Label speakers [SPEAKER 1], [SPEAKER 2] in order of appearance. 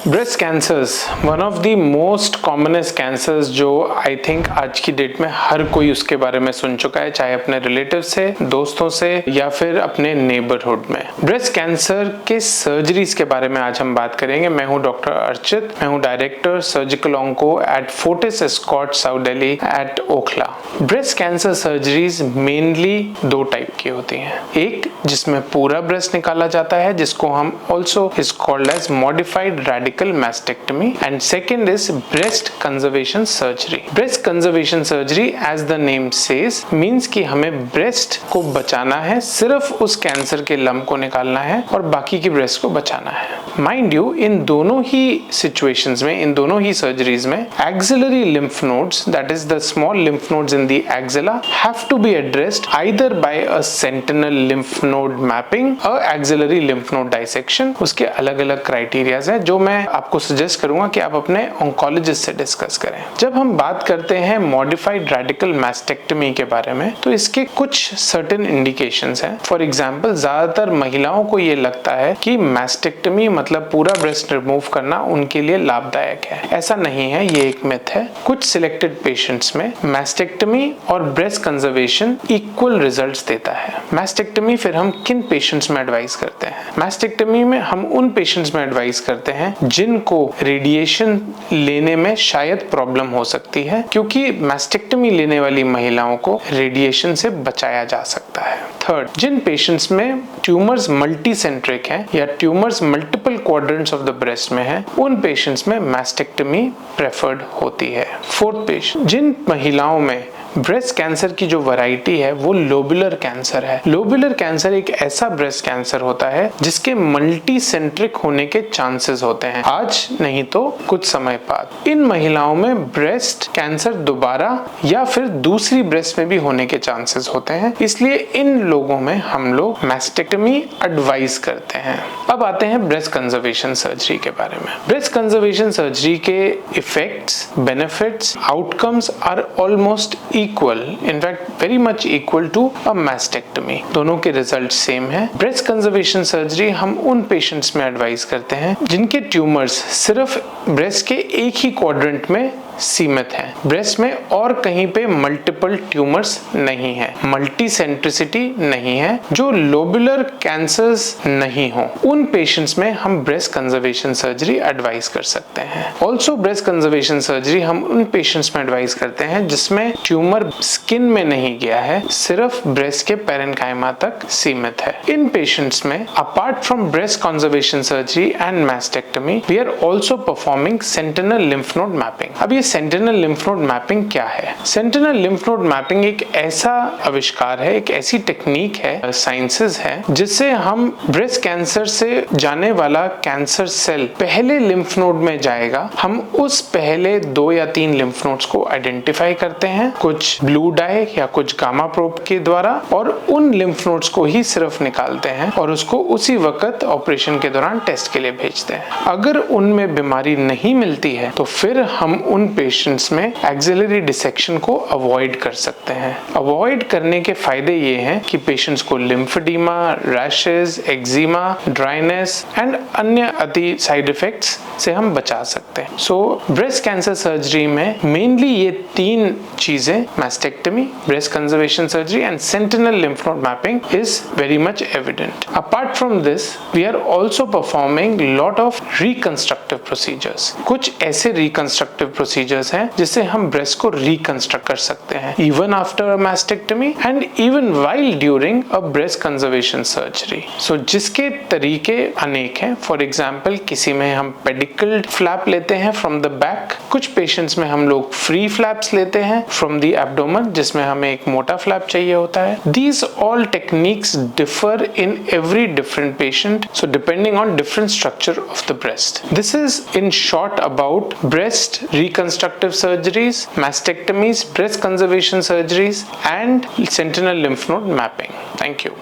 [SPEAKER 1] Breast cancers one of the most commonest cancers जो I think आज की date में हर कोई उसके बारे में सुन चुका है, चाहे अपने रिलेटिव से, दोस्तों से या फिर अपने नेबरहुड में। ब्रेस्ट कैंसर के सर्जरीज के बारे में आज हम बात करेंगे। मैं हूं डॉक्टर अर्चित, मैं हूं director surgical onco at Fortis Escort south Delhi at Okhla. Breast cancer surgeries mainly दो टाइप की होती हैं। एक जिसमें पूरा ब्रेस्ट निकाला जाता है, जिसको हम also is called as modified radical mastectomy, and second is breast conservation surgery. Breast conservation surgery as the name says means कि हमें ब्रेस्ट को बचाना है, सिर्फ उस कैंसर के लंप को निकालना है और बाकी की ब्रेस्ट को बचाना है। माइंड यू, इन दोनों ही सिचुएशंस में, इन दोनों ही सर्जरीज में axillary lymph nodes, that is the small lymph nodes in the axilla, have to be addressed either by a sentinel lymph node mapping or axillary lymph node dissection। उसके अलग अलग criterias हैं जो मैं आपको सजेस्ट करूंगा कि आप अपने ऑन्कोलॉजिस्ट से डिस्कस करें। जब हम बात करते हैं मॉडिफाइड रेडिकल मैस्टेक्टमी के बारे में, तो इसके कुछ सर्टेन इंडिकेशंस हैं। फॉर एग्जांपल, ज्यादातर महिलाओं को ये लगता है कि मैस्टेक्टमी मतलब पूरा ब्रेस्ट रिमूव करना उनके लिए लाभदायक है। ऐसा नहीं है, ये एक मिथ है। कुछ सिलेक्टेड पेशेंट्स में मैस्टेक्टमी और ब्रेस्ट कंजर्वेशन इक्वल रिजल्ट्स देता है। मैस्टेक्टमी फिर हम किन पेशेंट्स में एडवाइस करते हैं? मैस्टेक्टमी में हम उन पेशेंट्स में एडवाइस करते हैं जिनको रेडिएशन लेने में शायद प्रॉब्लम हो सकती है, क्योंकि मैस्टेक्टमी लेने वाली महिलाओं को रेडिएशन से बचाया जा सकता है। थर्ड, जिन पेशेंट्स में ट्यूमर्स मल्टीसेंट्रिक हैं या tumours multiple quadrants of the breast में हैं, उन पेशेंट्स में मैस्टेक्टमी प्रेफर्ड होती है। फोर्थ पेशेंट, जिन महिलाओं में ब्रेस्ट कैंसर की जो वैरायटी है वो लोबुलर कैंसर है। लोबुलर कैंसर एक ऐसा ब्रेस्ट कैंसर होता है जिसके मल्टी सेंट्रिक होने के चांसेस होते हैं, आज नहीं तो कुछ समय बाद। इन महिलाओं में ब्रेस्ट कैंसर दोबारा या फिर दूसरी ब्रेस्ट में भी होने के चांसेस होते हैं, इसलिए इन लोगों में हम लोग मैस्टेक्टमी एडवाइस करते हैं। अब आते हैं ब्रेस्ट कंजर्वेशन सर्जरी के बारे में। ब्रेस्ट कंजर्वेशन सर्जरी के effects, benefits, outcomes are almost equal, in fact very much equal to a mastectomy. दोनों के रिजल्ट सेम है। ब्रेस्ट कंजर्वेशन सर्जरी हम उन पेशेंट्स में एडवाइस करते हैं जिनके ट्यूमर्स सिर्फ ब्रेस्ट के एक ही क्वाड्रेंट में सीमित है, ब्रेस्ट में और कहीं पे मल्टीपल ट्यूमर्स नहीं है, मल्टी सेंट्रिसिटी नहीं है, जो लोबुलर कैंसर्स नहीं हो, उन पेशेंट्स में हम ब्रेस्ट कंजर्वेशन सर्जरी एडवाइस कर सकते हैं। ऑल्सो ब्रेस्ट कंजर्वेशन सर्जरी हम उन पेशेंट्स में एडवाइस करते हैं जिसमें ट्यूमर स्किन में नहीं गया है, सिर्फ ब्रेस्ट के पेरेन्काइमा तक सीमित है। इन पेशेंट्स में apart from breast conservation surgery and mastectomy, we are also performing sentinel lymph node mapping. अब ये सेंटिनल लिम्फ नोड मैपिंग क्या है? सेंटिनल लिम्फ नोड मैपिंग एक ऐसा आविष्कार है, एक ऐसी टेक्निक है, साइंसेस है, जिससे हम ब्रेस्ट कैंसर से जाने वाला कैंसर सेल पहले लिम्फ नोड में जाएगा, हम उस पहले 2 या 3 लिम्फ नोड्स को आइडेंटिफाई करते हैं कुछ ब्लू डाई या कुछ गामा प्रोब के द्वारा, और उन लिम्फ नोड्स को ही सिर्फ निकालते हैं और उसको उसी वक्त ऑपरेशन के दौरान टेस्ट के लिए भेजते हैं। अगर उनमें बीमारी नहीं मिलती है तो फिर हम उन पेशेंट्स में एक्सिलरी डिसेक्शन को अवॉइड कर सकते हैं। अवॉइड करने के फायदे ये हैं कि पेशेंट्स को lymphedema, rashes, eczema, dryness and अन्य अति साइड इफेक्ट्स से हम बचा सकते हैं। सो ब्रेस्ट कैंसर सर्जरी में मेनली ये 3 चीजें, mastectomy, breast conservation surgery and sentinel lymph node mapping is very much evident. Apart from this, we are also performing lot of reconstructive procedures. कुछ ऐसे रिकंस्ट्रक्टिव प्रोसीजर्स हैं जिससे हम breast को reconstruct कर सकते हैं, even after a mastectomy and even while during a breast conservation surgery. So जिसके तरीके अनेक हैं। फॉर एग्जांपल, किसी में हम पेडिकल्ड फ्लैप लेते हैं फ्रॉम द बैक, कुछ पेशेंट्स में हम लोग फ्री फ्लैप्स लेते हैं फ्रॉम द एब्डोमेन, जिसमें हमें एक मोटा फ्लैप चाहिए होता है। These all techniques differ in every different patient, so depending on different structure of the breast. This is in short about breast reconstructive surgeries, mastectomies, breast conservation surgeries and sentinel lymph node mapping. Thank you.